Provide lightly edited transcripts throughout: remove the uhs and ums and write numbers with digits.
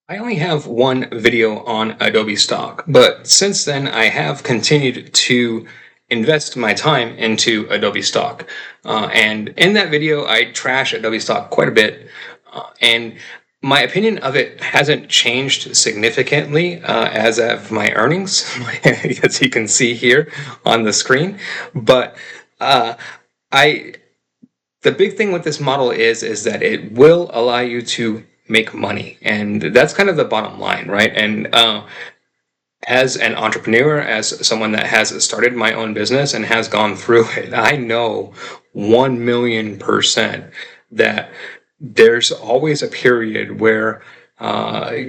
I only have one video on Adobe Stock, but since then I have continued to invest my time into Adobe Stock. And in that video, I trash Adobe Stock quite a bit. And my opinion of it hasn't changed significantly as of my earnings, as you can see here on the screen. But uh, I the big thing with this model is that it will allow you to make money, and that's kind of the bottom line, right? And as an entrepreneur, as someone that has started my own business and has gone through it, I know 1,000,000% that there's always a period where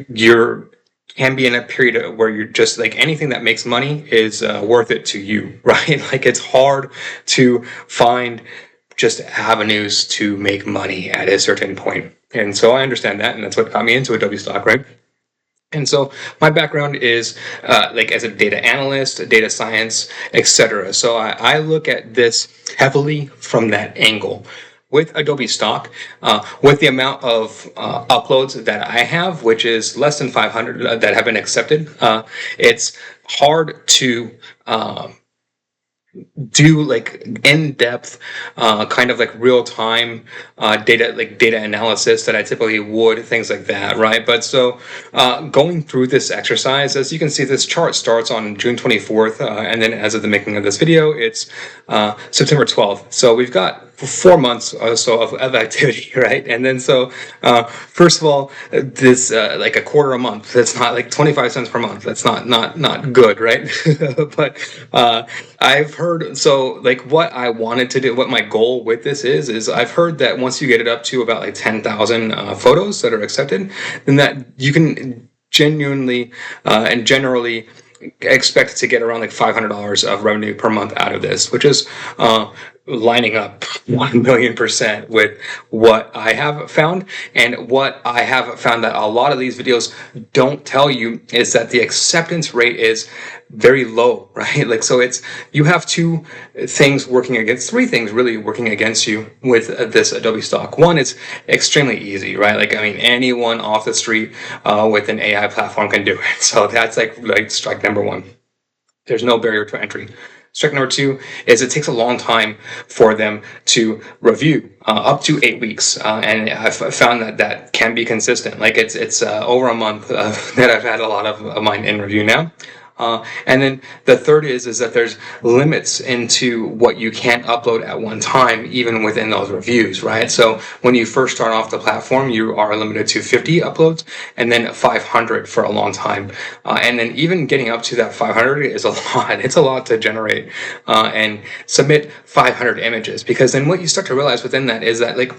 you're can be in a period where you're just like anything that makes money is worth it to you, right? Like it's hard to find just avenues to make money at a certain point. And so I understand that, and that's what got me into Adobe Stock, right? And so my background is like as a data analyst, data science, etc. So I look at this heavily from that angle. With Adobe Stock, with the amount of uploads that I have, which is less than 500 that have been accepted, it's hard to do like in-depth kind of like real-time data analysis that I typically would, things like that, right? But so going through this exercise, as you can see, this chart starts on June 24th, and then as of the making of this video, it's September 12th. So we've got 4 months or so of activity, right? And then so first of all, this like a quarter a month, that's not like 25 cents per month, that's not good, right? But I've heard, so like what I wanted to do, what my goal with this is I've heard that once you get it up to about like 10,000 photos that are accepted, then that you can genuinely and generally expect to get around like $500 of revenue per month out of this, which is lining up 1,000,000% with what I have found. And what I have found that a lot of these videos don't tell you is that the acceptance rate is very low, right? Like, so it's, you have three things really working against you with this Adobe Stock. One, it's extremely easy, right? Like, I mean, anyone off the street with an AI platform can do it. So that's like strike number one. There's no barrier to entry. Strike number two is it takes a long time for them to review, up to 8 weeks, and I've found that can be consistent. Like it's over a month that I've had a lot of mine in review now. And then the third is that there's limits into what you can upload at one time, even within those reviews, right? So when you first start off the platform, you are limited to 50 uploads and then 500 for a long time. And then even getting up to that 500 is a lot. It's a lot to generate and submit 500 images, because then what you start to realize within that is that like,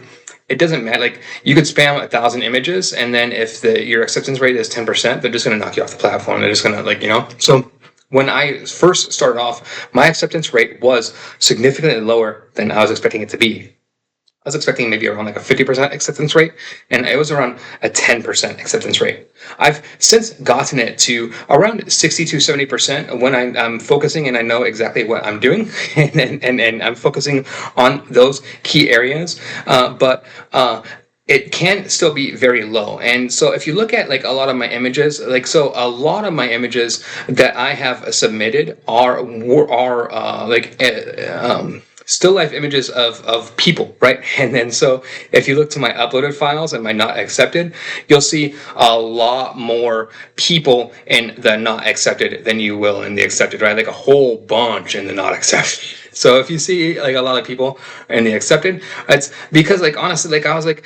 it doesn't matter. Like you could spam 1,000 images, and then if your acceptance rate is 10%, they're just going to knock you off the platform. They're just going to like, So when I first started off, my acceptance rate was significantly lower than I was expecting it to be. I was expecting maybe around like a 50% acceptance rate, and it was around a 10% acceptance rate. I've since gotten it to around 60 to 70% when I'm focusing and I know exactly what I'm doing, and I'm focusing on those key areas. But it can still be very low. And so if you look at like a lot of my images, so a lot of my images that I have submitted are still life images of people, right? And then so if you look to my uploaded files and my not accepted, you'll see a lot more people in the not accepted than you will in the accepted, right? Like a whole bunch in the not accepted. So if you see like a lot of people in the accepted, it's because like honestly, like I was like,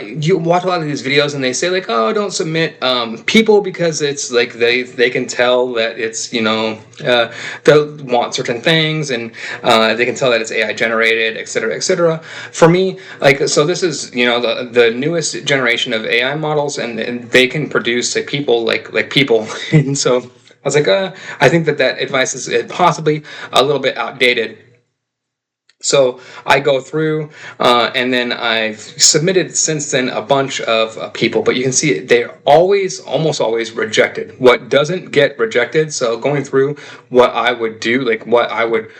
you watch a lot of these videos and they say like, oh, don't submit people because it's like they can tell that it's they'll want certain things, and they can tell that it's AI generated, etc., etc. For me, like, so this is the newest generation of AI models, and they can produce like people like people, and so I was like, I think that advice is possibly a little bit outdated. So I go through, and then I've submitted since then a bunch of people, but you can see they're almost always rejected. What doesn't get rejected, so going through what I would do, like what I would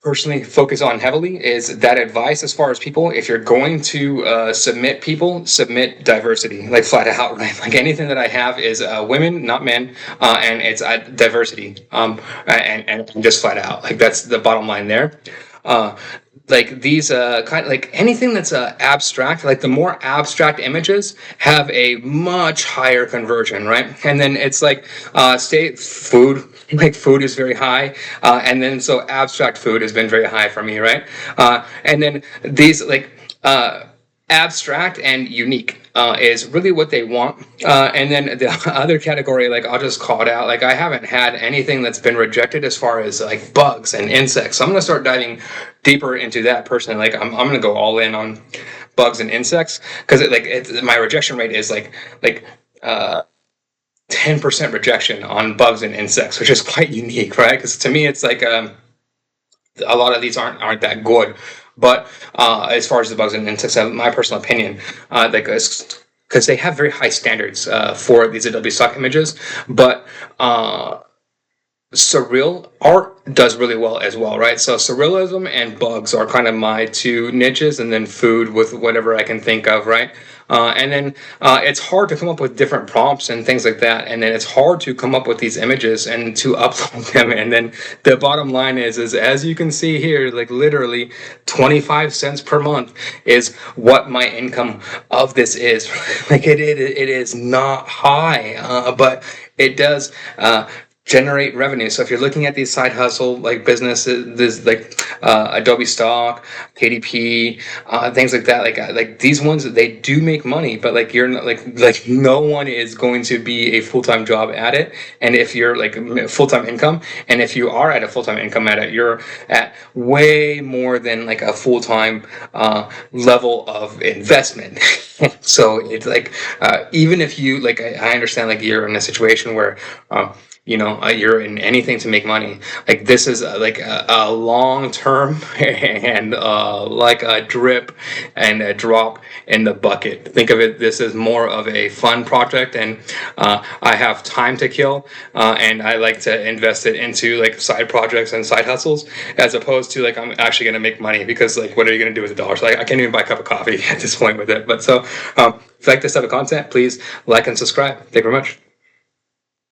personally focus on heavily is that advice as far as people. If you're going to submit people, submit diversity, like flat out, right? Like anything that I have is women, not men, and it's diversity, and just flat out, like that's the bottom line there. Uh, like these kind of like anything that's abstract, like the more abstract images have a much higher conversion, right? And then it's like state food, like food is very high, and then so abstract food has been very high for me, right? And then these like abstract and unique is really what they want. And then the other category, like I'll just call it out, like I haven't had anything that's been rejected as far as like bugs and insects. So I'm going to start diving deeper into that personally. Like I'm going to go all in on bugs and insects because my rejection rate is like 10% rejection on bugs and insects, which is quite unique, right? Because to me, it's like a lot of these aren't that good. But as far as the bugs and insects, my personal opinion, like because they have very high standards for these Adobe Stock images, but surreal art does really well as well, right? So surrealism and bugs are kind of my two niches, and then food with whatever I can think of, right? And then it's hard to come up with different prompts and things like that, and then it's hard to come up with these images and to upload them. And then the bottom line is as you can see here, like literally 25 cents per month is what my income of this is. Like it is not high, but it does generate revenue. So if you're looking at these side hustle like businesses, this like Adobe Stock, KDP, things like that, like these ones, they do make money, but like you're not like no one is going to be a full-time job at it. And if you're like full-time income, and if you are at a full-time income at it, you're at way more than like a full-time level of investment. So it's like even if you like, I understand like you're in a situation where you're in anything to make money. Like this is like a long term and like a drip and a drop in the bucket. Think of it, this is more of a fun project, and I have time to kill, and I like to invest it into like side projects and side hustles, as opposed to like I'm actually going to make money, because like what are you going to do with $1? Like I can't even buy a cup of coffee at this point with it. But so if you like this type of content, please like and subscribe. Thank you very much.